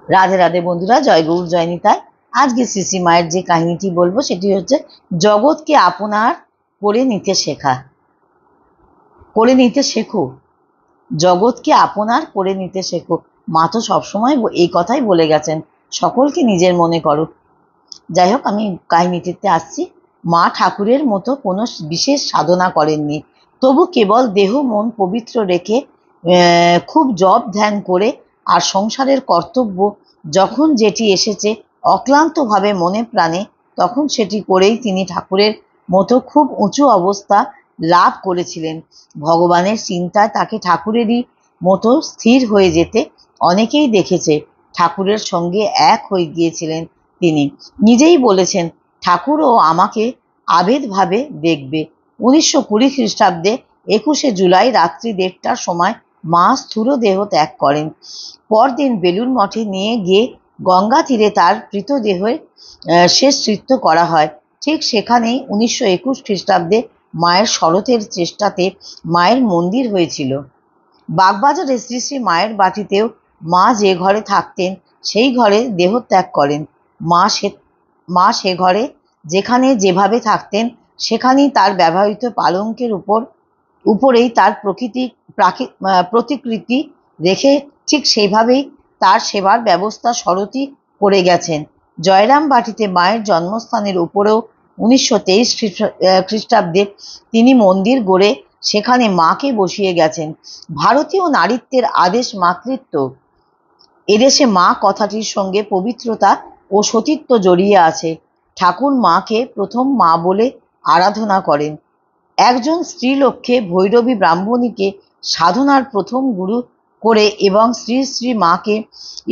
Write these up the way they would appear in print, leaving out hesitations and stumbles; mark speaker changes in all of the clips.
Speaker 1: রাধে রাধে বন্ধুরা, জয় গৌর জয় নিতাই। আজকে শ্রী মায়ের যে কাহিনীটি বলবো সেটি হচ্ছে জগৎকে আপনার করে নিতে শেখা। করে নিতে শেখো, জগৎকে আপনার করে নিতে শেখো। মা তো সবসময় এই কথাই বলে গেছেন, সকলকে নিজের মনে করো। যাই হোক, আমি কাহিনীটিতে আসছি। মা ঠাকুরের মতো কোনো বিশেষ সাধনা করেননি, তবু কেবল দেহ মন পবিত্র রেখে খুব জপ ধ্যান করে আর সংসারের কর্তব্য যখন যেটি এসেছে অক্লান্তভাবে মনে প্রাণে, তখন সেটি করেই তিনি ঠাকুরের মতো খুব উঁচু অবস্থা লাভ করেছিলেন। ভগবানের চিন্তায় তাকে ঠাকুরেরই মতো স্থির হয়ে যেতে অনেকেই দেখেছে। ঠাকুরের সঙ্গে এক হয়ে গিয়েছিলেন তিনি। নিজেই বলেছেন, ঠাকুরও আমাকে আবেদভাবে দেখবে। 1920 খ্রিস্টাব্দে 21শে জুলাই রাত্রি 1:30টার সময় মা স্থূল দেহ ত্যাগ করেন। পরদিন বেলুড় মঠে নিয়ে গিয়ে গঙ্গা তীরে তার মৃতদেহের শেষকৃত্য করা হয়। ঠিক সেখানেই 1921 খ্রিস্টাব্দে মায়ের শরতের চেষ্টাতে মায়ের মন্দির হয়েছিল। বাগবাজারে শ্রী শ্রী মায়ের বাটিতেও মা যে ঘরে থাকতেন সেই ঘরে দেহত্যাগ করেন। মা সে ঘরে যেখানে যেভাবে থাকতেন সেখানেই তার ব্যবহৃত পালঙ্কের উপরেই তার প্রতিকৃতি রেখে ঠিক সেইভাবেই তার সেবার ব্যবস্থা শরতই করে গেছেন। জয়রাম বাটিতে মায়ের জন্মস্থানের উপরেও 1923 খ্রিস্টাব্দে তিনি মন্দির গড়ে সেখানে মাকে বসিয়ে গেছেন। ভারতীয় নারীত্বের আদেশ মাতৃত্ব। এদেশে মা কথাটির সঙ্গে পবিত্রতা ও সতীত্ব জড়িয়ে আছে। ঠাকুর মাকে প্রথম মা বলে আরাধনা করেন। একজন স্ত্রীলোককে ভৈরবী ব্রাহ্মণীকে সাধনার প্রথম গুরু করে এবং শ্রী শ্রী মাকে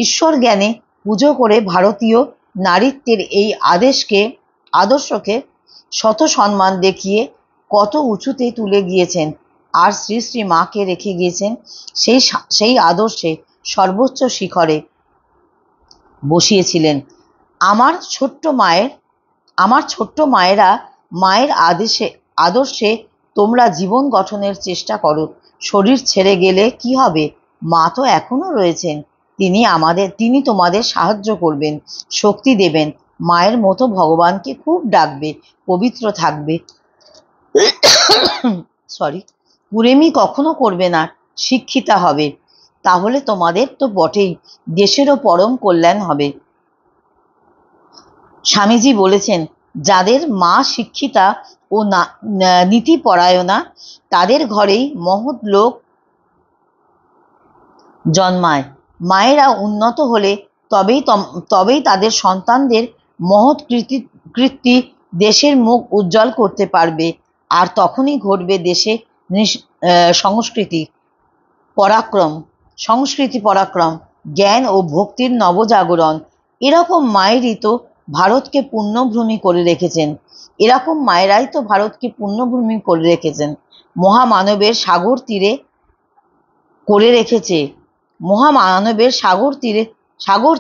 Speaker 1: ঈশ্বর জ্ঞানে পুজো করে ভারতীয় নারীত্বের এই আদর্শকে শত সম্মান দেখিয়ে কত উঁচুতে তুলে গিয়েছেন, আর শ্রী শ্রী মাকে রেখে গিয়েছেন সেই আদর্শে সর্বোচ্চ শিখরে বসিয়েছিলেন। আমার ছোট্ট মায়েরা, মায়ের আদর্শে তোমরা জীবন গঠনের চেষ্টা করো। শরীর ছেড়ে গেলে কি হবে? মা তো এখনো রয়েছেন। তিনি তোমাদের সাহায্য করবেন, শক্তি দেবেন। মায়ের মতো ভগবানকে খুব ডাকবে, পবিত্র থাকবে। কুড়েমি কখনো করবে না, শিক্ষিতা হবে। তাহলে তোমাদের তো বটেই, দেশেরও পরম কল্যাণ হবে। স্বামীজি বলেছেন, যাদের মা শিক্ষিতা ও নীতিপরায়ণা তাদের ঘরেই মহৎ লোক জন্মায়। মায়েরা উন্নত হলে তবেই তাদের সন্তানদের মহৎ কীর্তি দেশের মুখ উজ্জ্বল করতে পারবে, আর তখনই ঘটবে দেশে সংস্কৃতি পরাক্রম, জ্ঞান ও ভক্তির নবজাগরণ। এরকম মায়েরই তো ভারতকে পুণ্যভূমি করে রেখেছেন। এরকম মায়েরাই তো ভারতকে পুণ্যভূমি করে রেখেছেন। মহামানবের সাগর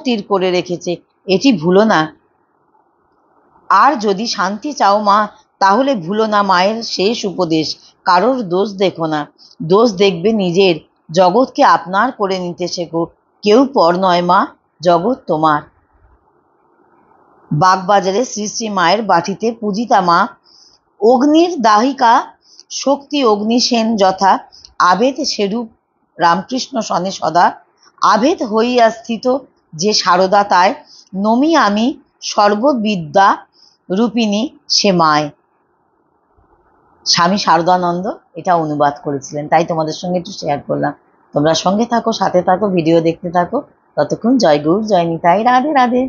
Speaker 1: তীর করে রেখেছে, এটি ভুলো না। আর যদি শান্তি চাও মা, তাহলে ভুলো না মায়ের শেষ উপদেশ, কারোর দোষ দেখো না, দোষ দেখবে নিজের। জগৎকে আপনার করে নিতে শেখো, কেউ পর নয় মা, জগৎ তোমার। বাগবাজারে শ্রী শ্রী মায়ের বাটিতে পূজিতা মা অগ্নির দাহিকা শক্তি অগ্নিসেন যথা, আবেদ সেরূপ রামকৃষ্ণ সনে সদা। আবেদ হইয়া স্থিত যে সারদা তাই, নমি আমি সর্ববিদ্যা রূপিণী সে মায়। স্বামী শারদানন্দ এটা অনুবাদ করেছিলেন, তাই তোমাদের সঙ্গে একটু শেয়ার করলাম। তোমরা সঙ্গে থাকো, সাথে থাকো, ভিডিও দেখতে থাকো। ততক্ষণ জয় গৌর জয় নিতাই, রাধে রাধে।